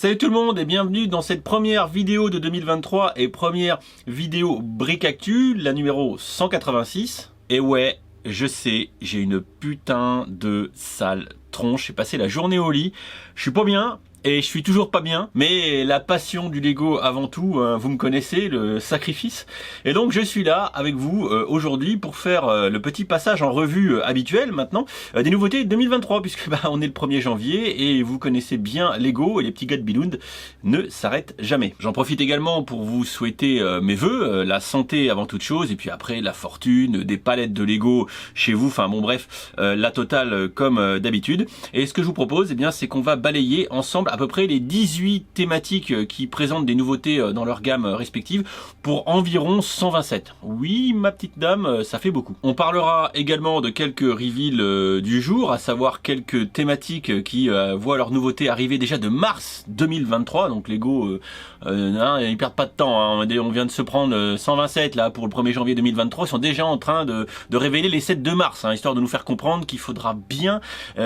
Salut tout le monde et bienvenue dans cette première vidéo de 2023 et première vidéo Brick Actu, la numéro 186. Et ouais, je sais, j'ai une putain de sale tronche, j'ai passé la journée au lit, je suis pas bien. Et je suis toujours pas bien, mais la passion du Lego avant tout, vous me connaissez, le sacrifice. Et donc je suis là avec vous aujourd'hui pour faire le petit passage en revue habituel maintenant des nouveautés 2023, puisque on est le 1er janvier et vous connaissez bien Lego et les petits gars de Billund ne s'arrêtent jamais. J'en profite également pour vous souhaiter mes vœux, la santé avant toute chose, et puis après la fortune, des palettes de Lego chez vous, enfin bon bref, la totale comme d'habitude. Et ce que je vous propose, eh bien, c'est qu'on va balayer ensemble à peu près les 18 thématiques qui présentent des nouveautés dans leur gamme respective pour environ 127. Oui, ma petite dame, ça fait beaucoup. On parlera également de quelques reveals du jour, à savoir quelques thématiques qui voient leurs nouveautés arriver déjà de mars 2023. Donc Lego, ils perdent pas de temps, hein. On vient de se prendre 127 là pour le 1er janvier 2023. Ils sont déjà en train de révéler les 7 de mars, hein, histoire de nous faire comprendre qu'il faudra bien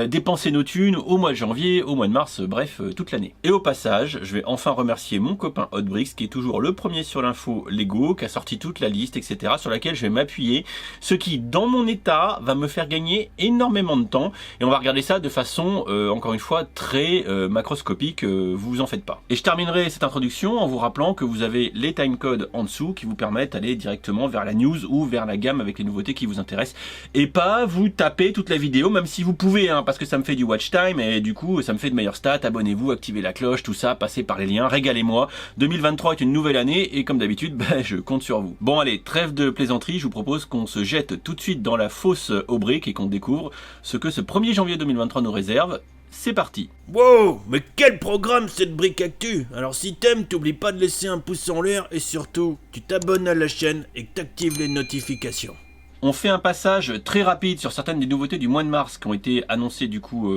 dépenser nos thunes au mois de janvier, au mois de mars, bref, toute l'année. Et au passage, je vais enfin remercier mon copain Hotbricks qui est toujours le premier sur l'info Lego, qui a sorti toute la liste, etc. sur laquelle je vais m'appuyer, ce qui, dans mon état, va me faire gagner énormément de temps. Et on va regarder ça de façon, encore une fois, très macroscopique, vous vous en faites pas. Et je terminerai cette introduction en vous rappelant que vous avez les timecodes en dessous qui vous permettent d'aller directement vers la news ou vers la gamme avec les nouveautés qui vous intéressent. Et pas vous taper toute la vidéo, même si vous pouvez, hein, parce que ça me fait du watch time et du coup, ça me fait de meilleures stats. Abonnez-vous, activez la cloche, tout ça, passez par les liens, régalez-moi. 2023 est une nouvelle année et comme d'habitude, je compte sur vous. Bon allez, trêve de plaisanterie, je vous propose qu'on se jette tout de suite dans la fosse aux briques et qu'on découvre ce que ce 1er janvier 2023 nous réserve. C'est parti. Wow, mais quel programme cette Brick Actu! Alors si t'aimes, t'oublies pas de laisser un pouce en l'air et surtout, tu t'abonnes à la chaîne et que t'actives les notifications. On fait un passage très rapide sur certaines des nouveautés du mois de mars qui ont été annoncées du coup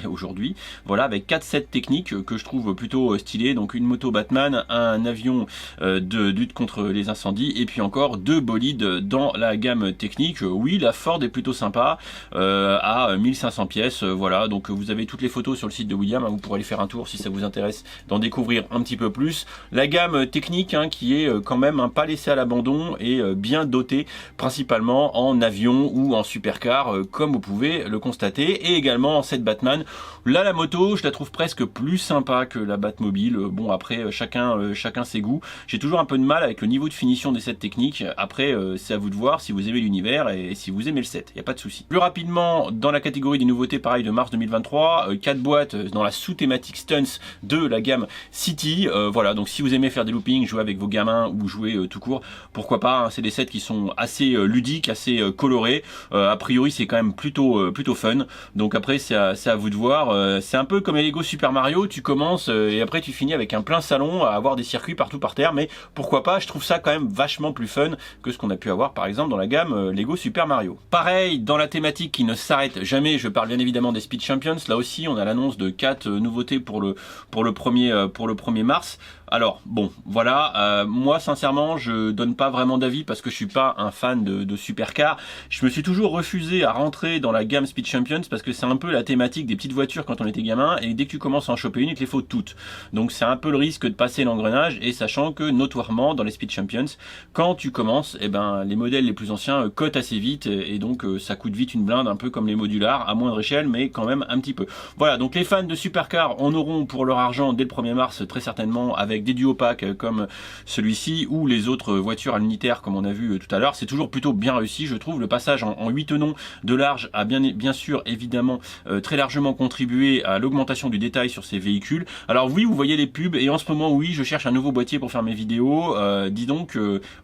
aujourd'hui. Voilà, avec 4 sets techniques que je trouve plutôt stylés. Donc une moto Batman, un avion de lutte contre les incendies et puis encore 2 bolides dans la gamme technique. Oui, la Ford est plutôt sympa à 1500 pièces. Voilà, donc vous avez toutes les photos sur le site de William. Vous pourrez aller faire un tour si ça vous intéresse d'en découvrir un petit peu plus. La gamme technique qui est quand même pas laissée à l'abandon et bien dotée principalement en avion ou en supercar comme vous pouvez le constater, et également en set Batman. Là la moto je la trouve presque plus sympa que la Batmobile. Bon après chacun ses goûts. J'ai toujours un peu de mal avec le niveau de finition des sets techniques. Après c'est à vous de voir si vous aimez l'univers et si vous aimez le set, il n'y a pas de souci. Plus rapidement, dans la catégorie des nouveautés pareil de mars 2023, 4 boîtes dans la sous-thématique Stunts de la gamme City. Voilà, donc si vous aimez faire des loopings, jouer avec vos gamins ou jouer tout court, pourquoi pas, hein. C'est des sets qui sont assez ludiques, assez coloré. A priori c'est quand même plutôt fun, donc après c'est à vous de voir. C'est un peu comme les Lego Super Mario, tu commences et après tu finis avec un plein salon à avoir des circuits partout par terre, mais pourquoi pas, je trouve ça quand même vachement plus fun que ce qu'on a pu avoir par exemple dans la gamme Lego Super Mario. Pareil dans la thématique qui ne s'arrête jamais, je parle bien évidemment des Speed Champions. Là aussi on a l'annonce de 4 nouveautés pour le 1er mars. Alors bon voilà, moi sincèrement je donne pas vraiment d'avis parce que je suis pas un fan de supercar. Je me suis toujours refusé à rentrer dans la gamme Speed Champions parce que c'est un peu la thématique des petites voitures quand on était gamin, et dès que tu commences à en choper une, il te les faut toutes. Donc c'est un peu le risque de passer l'engrenage, et sachant que notoirement dans les Speed Champions, quand tu commences, les modèles les plus anciens cotent assez vite et donc ça coûte vite une blinde, un peu comme les modulars, à moindre échelle mais quand même un petit peu. Voilà, donc les fans de supercar en auront pour leur argent dès le 1er mars très certainement, avec des duo packs comme celui-ci ou les autres voitures à l'unitaire comme on a vu tout à l'heure. C'est toujours plutôt bien réussi, je trouve. Le passage en 8 tenons de large a bien sûr évidemment très largement contribué à l'augmentation du détail sur ces véhicules. Alors oui, vous voyez les pubs, et en ce moment oui, je cherche un nouveau boîtier pour faire mes vidéos. Dis donc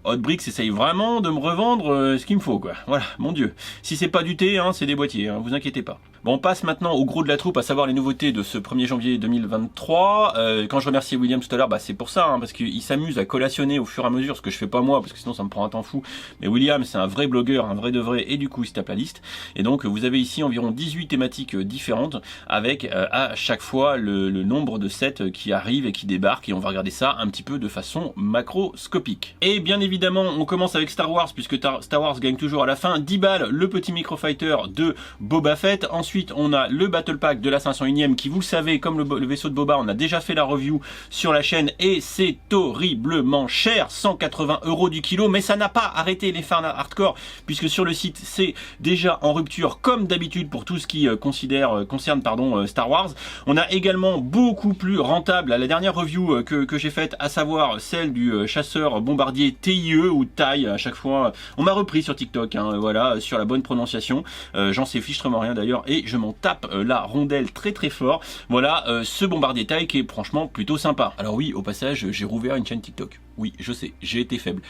Hotbricks essaye vraiment de me revendre ce qu'il me faut, quoi. Voilà, mon dieu. Si c'est pas du thé, c'est des boîtiers, vous inquiétez pas. Bon, on passe maintenant au gros de la troupe, à savoir les nouveautés de ce 1er janvier 2023. Quand je remerciais William tout à l'heure, c'est pour ça, parce qu'il s'amuse à collationner au fur et à mesure, ce que je fais pas moi, parce que sinon ça me prend un temps fou. Mais William, c'est un vrai blogueur, un vrai de vrai, et du coup il se tape la liste. Et donc vous avez ici environ 18 thématiques différentes, avec à chaque fois le nombre de sets qui arrivent et qui débarquent, et on va regarder ça un petit peu de façon macroscopique. Et bien évidemment, on commence avec Star Wars, puisque Star Wars gagne toujours à la fin. 10 balles, le petit microfighter de Boba Fett. Ensuite, Ensuite, on a le Battle Pack de la 501ème qui, vous le savez, comme le vaisseau de Boba, on a déjà fait la review sur la chaîne et c'est horriblement cher, 180 € du kilo, mais ça n'a pas arrêté les fans hardcore puisque sur le site, c'est déjà en rupture comme d'habitude pour tout ce qui concerne Star Wars. On a également beaucoup plus rentable la dernière review que j'ai faite, à savoir celle du chasseur bombardier TIE ou TIE, à chaque fois on m'a repris sur TikTok, hein, voilà, sur la bonne prononciation, j'en sais fichtrement rien d'ailleurs et je m'en tape la rondelle très très fort. Voilà, ce bombardier TIE qui est franchement plutôt sympa. Alors oui, au passage, j'ai rouvert une chaîne TikTok. Oui, je sais, j'ai été faible.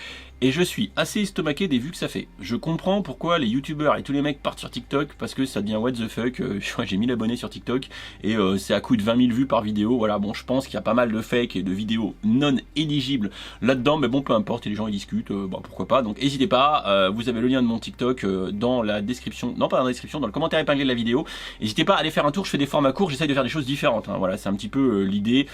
Et je suis assez estomaqué des vues que ça fait. Je comprends pourquoi les youtubeurs et tous les mecs partent sur TikTok, parce que ça devient what the fuck. Je crois que j'ai 1000 abonnés sur TikTok et c'est à coup de 20 000 vues par vidéo. Voilà, bon, je pense qu'il y a pas mal de fakes et de vidéos non éligibles là-dedans, mais bon, peu importe, et les gens ils discutent, bon, pourquoi pas. Donc n'hésitez pas, vous avez le lien de mon TikTok dans la description, non pas dans la description, dans le commentaire épinglé de la vidéo. N'hésitez pas à aller faire un tour, je fais des formats courts, j'essaye de faire des choses différentes. Hein. Voilà, c'est un petit peu l'idée,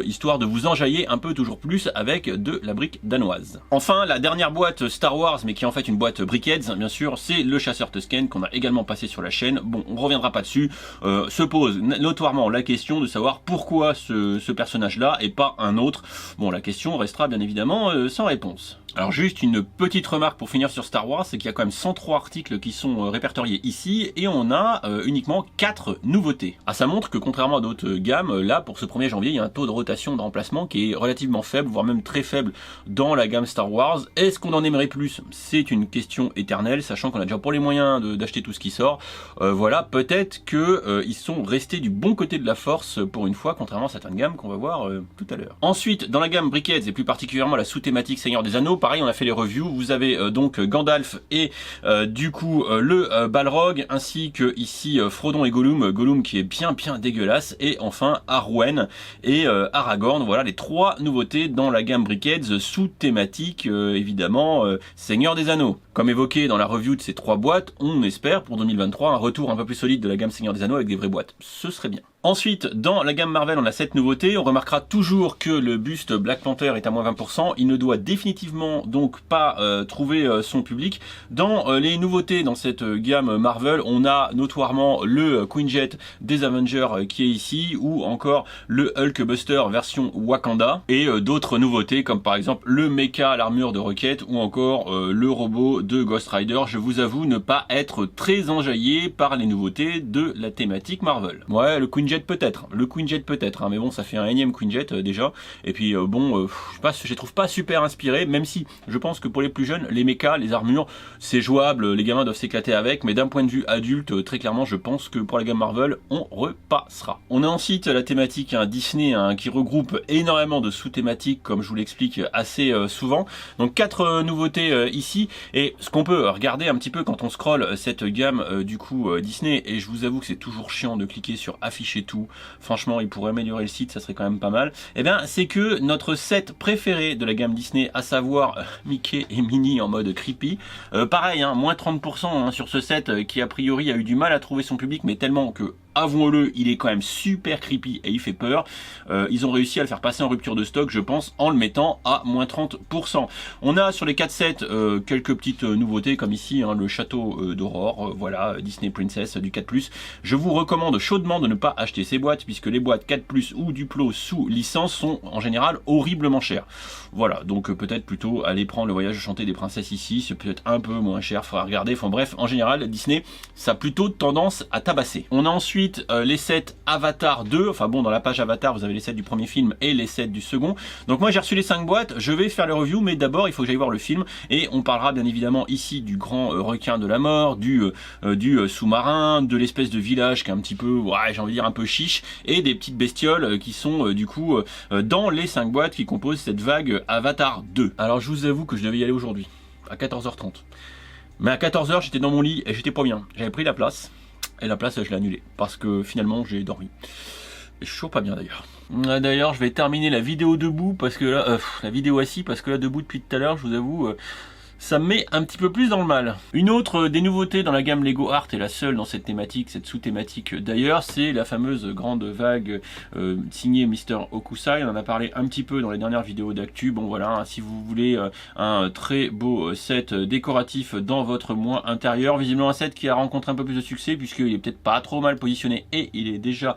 histoire de vous enjailler un peu toujours plus avec de la brique danoise. Enfin, la dernière boîte Star Wars, mais qui est en fait une boîte Brickheads, bien sûr, c'est le chasseur Tusken qu'on a également passé sur la chaîne. Bon, on reviendra pas dessus. Se pose notoirement la question de savoir pourquoi ce personnage-là et pas un autre. Bon, la question restera bien évidemment sans réponse. Alors juste une petite remarque pour finir sur Star Wars, c'est qu'il y a quand même 103 articles qui sont répertoriés ici et on a uniquement 4 nouveautés. Ah, ça montre que contrairement à d'autres gammes, là pour ce 1er janvier, il y a un taux de rotation de remplacement qui est relativement faible, voire même très faible dans la gamme Star Wars. Est-ce qu'on en aimerait plus? C'est une question éternelle, sachant qu'on a déjà pour les moyens d'acheter tout ce qui sort. Voilà, peut-être que ils sont restés du bon côté de la force pour une fois, contrairement à certaines gammes qu'on va voir tout à l'heure. Ensuite, dans la gamme Brickheads et plus particulièrement la sous-thématique Seigneur des Anneaux, pareil, on a fait les reviews, vous avez donc Gandalf et du coup le Balrog, ainsi que ici Frodon et Gollum qui est bien dégueulasse, et enfin Arwen et Aragorn. Voilà les 3 nouveautés dans la gamme Brickheads sous thématique évidemment Seigneur des Anneaux. Comme évoqué dans la review de ces 3 boîtes, on espère pour 2023 un retour un peu plus solide de la gamme Seigneur des Anneaux avec des vraies boîtes. Ce serait bien. Ensuite, dans la gamme Marvel, on a 7 nouveautés. On remarquera toujours que le buste Black Panther est à moins 20%. Il ne doit définitivement donc pas trouver son public. Dans les nouveautés dans cette gamme Marvel, on a notoirement le Quinjet des Avengers qui est ici, ou encore le Hulk Buster version Wakanda, et d'autres nouveautés comme par exemple le mecha à l'armure de Rocket, ou encore le robot de Ghost Rider. Je vous avoue ne pas être très enjaillé par les nouveautés de la thématique Marvel. Ouais, le Quinjet peut-être, hein, mais bon, ça fait un énième Quinjet déjà, et puis bon, je sais pas, je les trouve pas super inspirés, même si je pense que pour les plus jeunes, les mechas, les armures, c'est jouable, les gamins doivent s'éclater avec, mais d'un point de vue adulte, très clairement, je pense que pour la gamme Marvel, on repassera. On a ensuite la thématique Disney qui regroupe énormément de sous-thématiques, comme je vous l'explique assez souvent, donc 4 nouveautés ici, et ce qu'on peut regarder un petit peu quand on scrolle cette gamme du coup Disney, et je vous avoue que c'est toujours chiant de cliquer sur afficher tout, franchement il pourrait améliorer le site, ça serait quand même pas mal, et bien c'est que notre set préféré de la gamme Disney, à savoir Mickey et Minnie en mode creepy, pareil, hein, moins 30% hein, sur ce set qui a priori a eu du mal à trouver son public, mais tellement que, avouons-le, il est quand même super creepy et il fait peur. Ils ont réussi à le faire passer en rupture de stock, je pense, en le mettant à moins 30%. On a sur les 4 sets quelques petites nouveautés, comme ici hein, le château d'Aurore, voilà, Disney Princess du 4+. Je vous recommande chaudement de ne pas acheter ces boîtes, puisque les boîtes 4+ ou Duplo sous licence sont en général horriblement chères. Voilà, donc peut-être plutôt aller prendre le voyage chanté des princesses ici, c'est peut-être un peu moins cher, faudra regarder. Enfin bref, en général, Disney, ça a plutôt tendance à tabasser. On a ensuite les sets Avatar 2, enfin bon, dans la page Avatar vous avez les sets du premier film et les sets du second. Donc moi j'ai reçu les 5 boîtes, je vais faire le review, mais d'abord il faut que j'aille voir le film, et on parlera bien évidemment ici du grand requin de la mort, du sous-marin, de l'espèce de village qui est un petit peu, ouais, j'ai envie de dire un peu chiche, et des petites bestioles qui sont du coup dans les 5 boîtes qui composent cette vague Avatar 2. Alors je vous avoue que je devais y aller aujourd'hui à 14h30, mais à 14h j'étais dans mon lit et j'étais pas bien, j'avais pris la place. Et la place, je l'ai annulée, parce que finalement, j'ai dormi. Et je suis toujours pas bien d'ailleurs. D'ailleurs, je vais terminer la vidéo debout, parce que là, la vidéo assis, parce que là, debout depuis tout à l'heure, je vous avoue, ça me met un petit peu plus dans le mal. Une autre des nouveautés dans la gamme Lego Art, et la seule dans cette thématique, cette sous-thématique d'ailleurs, c'est la fameuse grande vague signée Mr. Okusai. On en a parlé un petit peu dans les dernières vidéos d'actu. Bon voilà, hein, si vous voulez un très beau set décoratif dans votre mois intérieur, visiblement un set qui a rencontré un peu plus de succès puisqu'il est peut-être pas trop mal positionné et il est déjà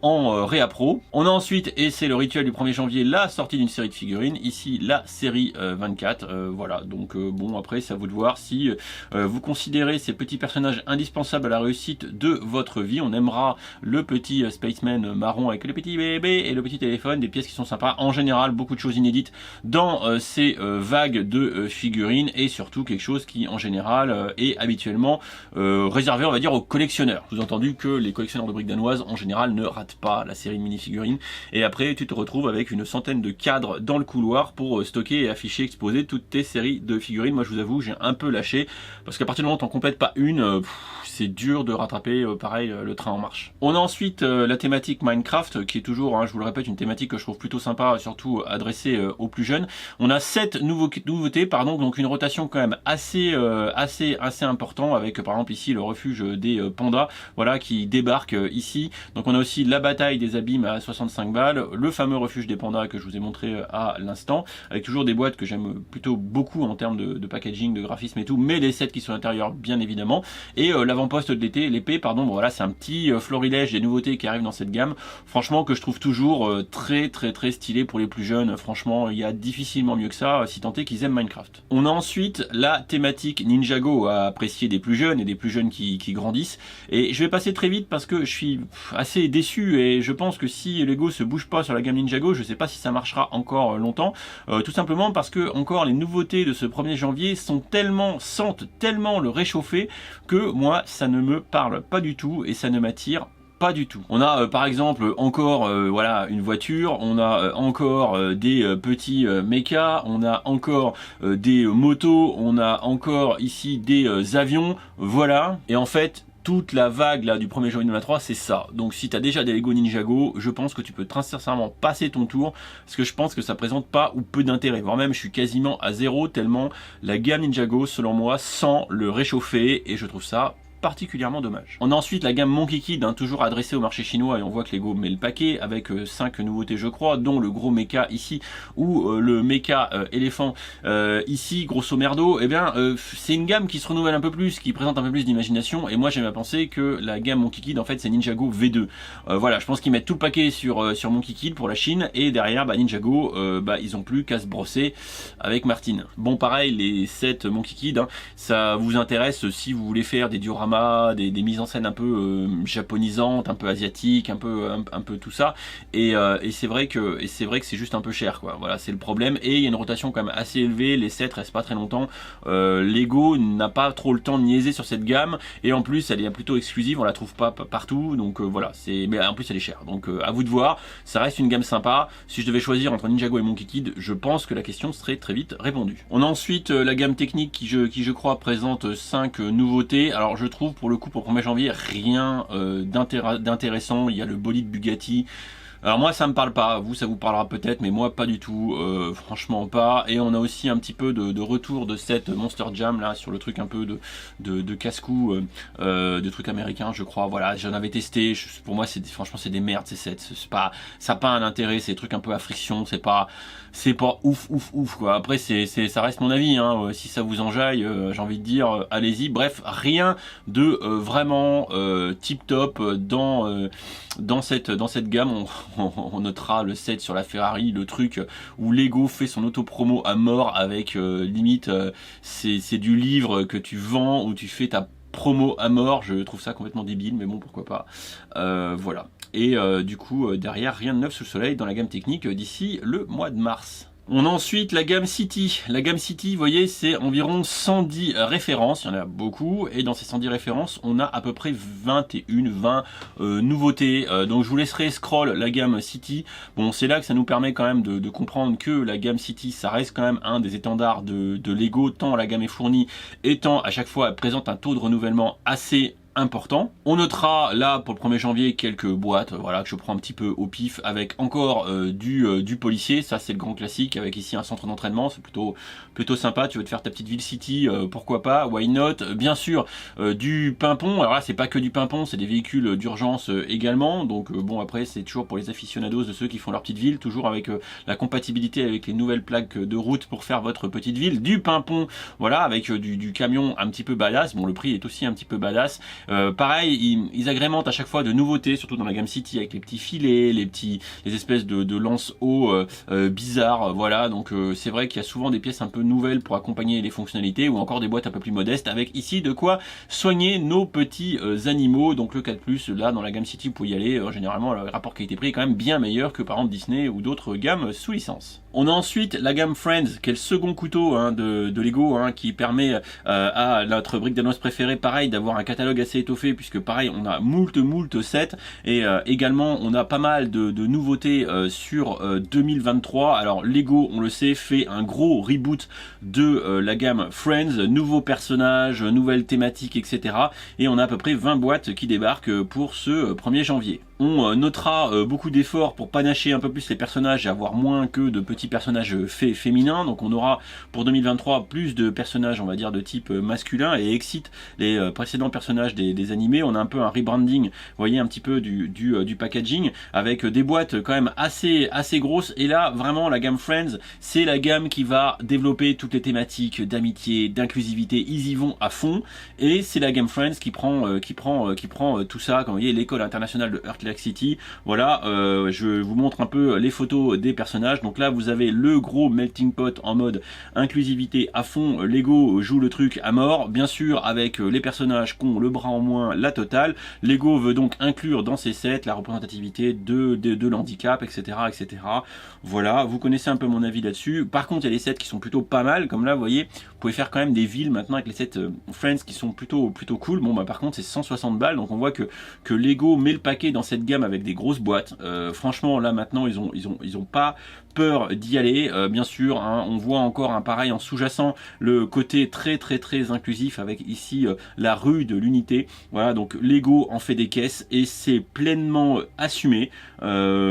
en Réa Pro. On a ensuite, et c'est le rituel du 1er janvier, la sortie d'une série de figurines, ici la série 24, voilà, donc bon, après c'est à vous de voir si vous considérez ces petits personnages indispensables à la réussite de votre vie. On aimera le petit Spaceman marron avec le petit bébé et le petit téléphone, des pièces qui sont sympas, en général beaucoup de choses inédites dans ces vagues de figurines, et surtout quelque chose qui en général est habituellement réservé, on va dire, aux collectionneurs. Sous-entendu que les collectionneurs de briques danoises en général ne ratent pas la série de mini-figurines, et après tu te retrouves avec une centaine de cadres dans le couloir pour stocker et afficher, exposer toutes tes séries de figurines. Moi je vous avoue, j'ai un peu lâché, parce qu'à partir du moment où t'en complètes pas une, c'est dur de rattraper pareil le train en marche. On a ensuite la thématique Minecraft, qui est toujours, hein, je vous le répète, une thématique que je trouve plutôt sympa, surtout adressée aux plus jeunes. On a 7 nouveautés, pardon, donc une rotation quand même assez important, avec par exemple ici le refuge des pandas, voilà, qui débarque ici. Donc on a aussi la bataille des abîmes à 65 balles, le fameux refuge des pandas que je vous ai montré à l'instant, avec toujours des boîtes que j'aime plutôt beaucoup en termes de packaging, de graphisme et tout, mais les sets qui sont à l'intérieur bien évidemment, et l'avant-poste de l'été, l'épée, pardon, bon, voilà, c'est un petit florilège des nouveautés qui arrivent dans cette gamme, franchement, que je trouve toujours très stylé pour les plus jeunes. Franchement, il y a difficilement mieux que ça, si tant est qu'ils aiment Minecraft. On a ensuite la thématique Ninjago à apprécier des plus jeunes, et des plus jeunes qui grandissent, et je vais passer très vite parce que je suis assez déçu, et je pense que si Lego se bouge pas sur la gamme Ninjago, je sais pas si ça marchera encore longtemps, tout simplement parce que encore les nouveautés de ce 1er janvier sentent tellement le réchauffer que moi ça ne me parle pas du tout et ça ne m'attire pas du tout. On a par exemple encore voilà, une voiture, on a encore des petits mechas, on a encore des motos, on a encore ici des avions, voilà. Et en fait, toute la vague là du 1er janvier 2023, c'est ça. Donc si tu as déjà des Lego Ninjago, je pense que tu peux très sincèrement passer ton tour, parce que je pense que ça présente pas ou peu d'intérêt, voire même je suis quasiment à zéro, tellement la gamme Ninjago selon moi sent le réchauffer, et je trouve ça particulièrement dommage. On a ensuite la gamme Monkey Kid, hein, toujours adressée au marché chinois, et on voit que Lego met le paquet avec 5 nouveautés je crois, dont le gros mecha ici, ou le mecha éléphant ici, grosso merdo. Et bien c'est une gamme qui se renouvelle un peu plus, qui présente un peu plus d'imagination, et moi j'aime à penser que la gamme Monkey Kid en fait c'est Ninjago V2. Voilà, je pense qu'ils mettent tout le paquet sur Monkey Kid pour la Chine, et derrière Ninjago ils ont plus qu'à se brosser avec Martin. Bon pareil, les 7 Monkey Kid, hein, ça vous intéresse si vous voulez faire des dioramas, des mises en scène un peu japonisantes, un peu asiatiques, un peu tout ça, et c'est vrai que c'est juste un peu cher quoi. Voilà, c'est le problème, et il y a une rotation quand même assez élevée, les sets restent pas très longtemps. Lego n'a pas trop le temps de niaiser sur cette gamme, et en plus elle est plutôt exclusive, on la trouve pas partout, donc voilà, mais en plus elle est chère, donc à vous de voir. Ça reste une gamme sympa. Si je devais choisir entre Ninjago et Monkey Kid, je pense que la question serait très vite répondue. On a ensuite la gamme technique qui je crois présente 5 nouveautés. Alors je trouve pour le coup pour 1er janvier rien d'intéressant. Il y a le bolide Bugatti. Alors moi ça me parle pas, vous ça vous parlera peut-être, mais moi pas du tout, franchement pas. Et on a aussi un petit peu de retour de cette Monster Jam là, sur le truc un peu de casse-cou, de trucs américains je crois. Voilà, j'en avais testé, pour moi franchement c'est des merdes ces sets, ça n'a pas un intérêt, c'est des trucs un peu à friction, c'est pas ouf quoi. Après ça reste mon avis, hein. Si ça vous enjaille, j'ai envie de dire allez-y. Bref, rien de vraiment tip top dans cette gamme. On notera le set sur la Ferrari, le truc où Lego fait son auto-promo à mort avec limite c'est du livre que tu vends où tu fais ta promo à mort. Je trouve ça complètement débile, mais bon pourquoi pas. Voilà. Et du coup derrière rien de neuf sous le soleil dans la gamme technique d'ici le mois de mars. On a ensuite la gamme City. La gamme City, vous voyez, c'est environ 110 références, il y en a beaucoup, et dans ces 110 références, on a à peu près 20 nouveautés. Donc je vous laisserai scroll la gamme City. Bon, c'est là que ça nous permet quand même de comprendre que la gamme City, ça reste quand même un des étendards de Lego, tant la gamme est fournie, et tant à chaque fois elle présente un taux de renouvellement assez important. On notera là pour le 1er janvier quelques boîtes, voilà, que je prends un petit peu au pif, avec encore du policier. Ça c'est le grand classique, avec ici un centre d'entraînement, c'est plutôt sympa. Tu veux te faire ta petite ville city, pourquoi pas, why not. Bien sûr du pimpon, alors là c'est pas que du pimpon, c'est des véhicules d'urgence également, donc bon après c'est toujours pour les aficionados de ceux qui font leur petite ville, toujours avec la compatibilité avec les nouvelles plaques de route pour faire votre petite ville. Du pimpon, voilà, avec du camion un petit peu badass. Bon, le prix est aussi un petit peu badass. Pareil, ils agrémentent à chaque fois de nouveautés, surtout dans la gamme City, avec les petits filets, les espèces de lance-eau bizarres, voilà. Donc c'est vrai qu'il y a souvent des pièces un peu nouvelles pour accompagner les fonctionnalités, ou encore des boîtes un peu plus modestes, avec ici de quoi soigner nos petits animaux. Donc le 4+, là dans la gamme City, vous pouvez y aller. Généralement, le rapport qualité-prix est quand même bien meilleur que par exemple Disney ou d'autres gammes sous licence. On a ensuite la gamme Friends, qui est le second couteau de Lego, qui permet à notre brique d'annonce préférée, pareil, d'avoir un catalogue assez étoffé, puisque pareil, on a moult sets, et également on a pas mal de nouveautés sur 2023. Alors Lego, on le sait, fait un gros reboot de la gamme Friends, nouveaux personnages, nouvelles thématiques, etc. Et on a à peu près 20 boîtes qui débarquent pour ce 1er janvier. On notera beaucoup d'efforts pour panacher un peu plus les personnages et avoir moins que de petits personnages féminins. Donc on aura pour 2023 plus de personnages, on va dire, de type masculin, et excite les précédents personnages des animés. On a un peu un rebranding, vous voyez, un petit peu du packaging, avec des boîtes quand même assez grosses. Et là, vraiment, la gamme Friends, c'est la gamme qui va développer toutes les thématiques d'amitié, d'inclusivité. Ils y vont à fond. Et c'est la gamme Friends qui prend tout ça. Comme vous voyez, l'école internationale de Heartland City, voilà, je vous montre un peu les photos des personnages. Donc là vous avez le gros melting pot en mode inclusivité à fond. Lego joue le truc à mort, bien sûr, avec les personnages qui ont le bras en moins, la totale. Lego veut donc inclure dans ses sets la représentativité de l'handicap, etc., etc. Voilà, vous connaissez un peu mon avis là-dessus. Par contre, il y a des sets qui sont plutôt pas mal, comme là vous voyez, vous pouvez faire quand même des villes maintenant avec les sets Friends qui sont plutôt cool. Bon bah par contre c'est 160 balles, donc on voit que Lego met le paquet dans cette gamme avec des grosses boîtes. Franchement là maintenant ils ont pas peur d'y aller. Bien sûr, on voit encore un pareil en sous-jacent le côté très inclusif, avec ici la rue de l'unité. Voilà, donc Lego en fait des caisses et c'est pleinement assumé.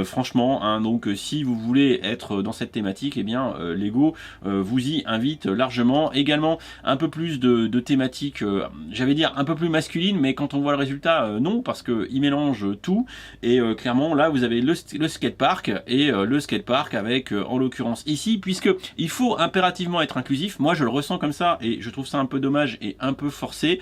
Franchement, donc si vous voulez être dans cette thématique, et bien Lego vous y invite largement. Également un peu plus de thématiques, j'allais dire un peu plus masculine, mais quand on voit le résultat, non, parce que il mélange tout. Et clairement là vous avez le skatepark, et le skatepark avec en l'occurrence ici, puisque il faut impérativement être inclusif. Moi je le ressens comme ça et je trouve ça un peu dommage et un peu forcé.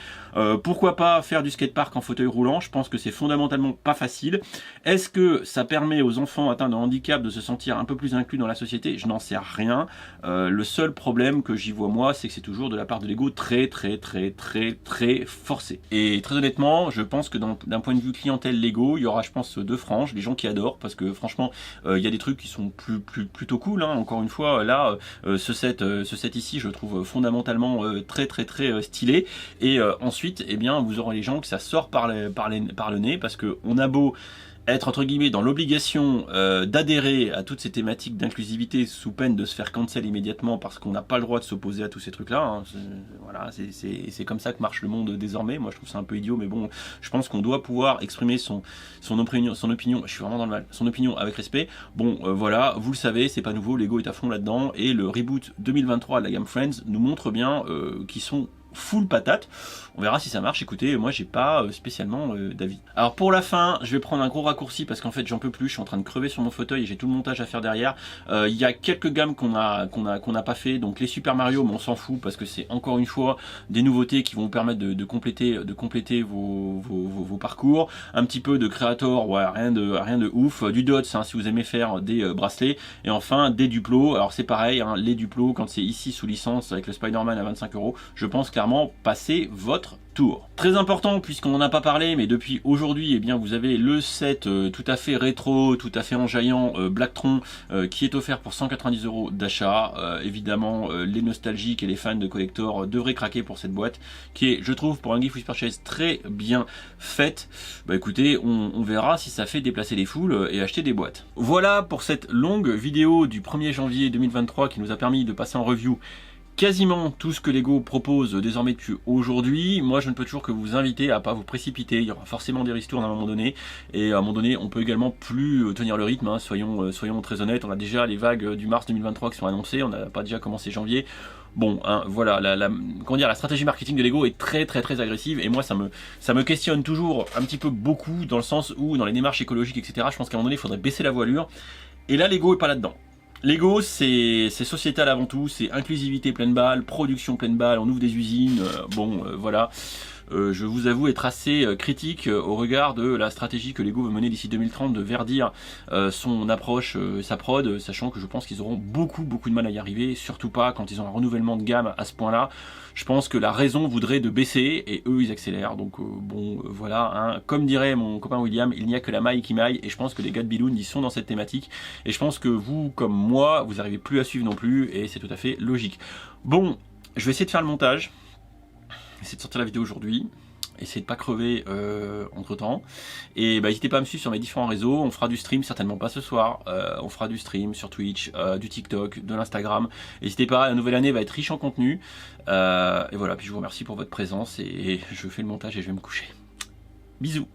Pourquoi pas faire du skatepark en fauteuil roulant? Je pense que c'est fondamentalement pas facile. Est-ce que ça permet aux enfants atteints de handicap de se sentir un peu plus inclus dans la société? Je n'en sais rien. Le seul problème que j'y vois moi, c'est que c'est toujours de la part de Lego très forcé. Et très honnêtement, je pense que d'un point de vue clientèle Lego, il y aura, je pense, deux franges, les gens qui adorent, parce que franchement il y a des trucs qui sont plutôt cool, encore une fois là ce set ici je le trouve fondamentalement très stylé. Et ensuite eh bien vous aurez les gens que ça sort par le nez, parce que on a beau être entre guillemets dans l'obligation d'adhérer à toutes ces thématiques d'inclusivité sous peine de se faire cancel immédiatement parce qu'on n'a pas le droit de s'opposer à tous ces trucs là, voilà, c'est comme ça que marche le monde désormais. Moi je trouve ça un peu idiot, mais bon, je pense qu'on doit pouvoir exprimer son opinion, je suis vraiment dans le mal, son opinion avec respect. Bon voilà, vous le savez, c'est pas nouveau, Lego est à fond là-dedans, et le reboot 2023 de la gamme Friends nous montre bien qu'ils sont full patate. On verra si ça marche. Écoutez, moi j'ai pas spécialement d'avis. Alors pour la fin, je vais prendre un gros raccourci parce qu'en fait j'en peux plus, je suis en train de crever sur mon fauteuil et j'ai tout le montage à faire derrière. Il y a quelques gammes qu'on a pas fait, donc les Super Mario, mais on s'en fout parce que c'est encore une fois des nouveautés qui vont vous permettre de compléter vos parcours. Un petit peu de Creator, ouais, rien de ouf. Du Dots, si vous aimez faire des bracelets, et enfin des Duplos. Alors c'est pareil, les Duplos, quand c'est ici sous licence avec le Spider-Man à 25 €, je pense clairement passer votre tour. Très important, puisqu'on n'en a pas parlé, mais depuis aujourd'hui, eh bien vous avez le set tout à fait rétro, tout à fait enjaillant Blacktron qui est offert pour 190 € d'achat. Évidemment, les nostalgiques et les fans de collector devraient craquer pour cette boîte, qui est, je trouve, pour un Gift with Purchase très bien faite. Bah écoutez, on verra si ça fait déplacer les foules et acheter des boîtes. Voilà pour cette longue vidéo du 1er janvier 2023 qui nous a permis de passer en review quasiment tout ce que Lego propose désormais depuis aujourd'hui. Moi, je ne peux toujours que vous inviter à pas vous précipiter. Il y aura forcément des ristournes à un moment donné. Et à un moment donné, on peut également plus tenir le rythme. Hein. Soyons très honnêtes. On a déjà les vagues du mars 2023 qui sont annoncées. On n'a pas déjà commencé janvier. Bon, hein, voilà, la stratégie marketing de Lego est très agressive. Et moi, ça me questionne toujours un petit peu beaucoup dans le sens où, dans les démarches écologiques, etc., je pense qu'à un moment donné, il faudrait baisser la voilure. Et là, Lego est pas là-dedans. Lego, c'est sociétal avant tout, c'est inclusivité pleine balle, production pleine balle, on ouvre des usines, voilà. Je vous avoue être assez critique au regard de la stratégie que Lego veut mener d'ici 2030 de verdir son approche, sa prod, sachant que je pense qu'ils auront beaucoup de mal à y arriver, surtout pas quand ils ont un renouvellement de gamme à ce point-là. Je pense que la raison voudrait de baisser et eux ils accélèrent, donc voilà, hein. Comme dirait mon copain William, il n'y a que la maille qui maille, et je pense que les gars de Biloun ils sont dans cette thématique, et je pense que vous comme moi, vous n'arrivez plus à suivre non plus, et c'est tout à fait logique. Bon, je vais essayer de faire le montage. Essayer de sortir la vidéo aujourd'hui, essayer de pas crever entre temps, et n'hésitez pas à me suivre sur mes différents réseaux. On fera du stream, certainement pas ce soir, on fera du stream sur Twitch, du TikTok, de l'Instagram. N'hésitez pas, la nouvelle année va être riche en contenu, et voilà, puis je vous remercie pour votre présence, et je fais le montage et je vais me coucher. Bisous.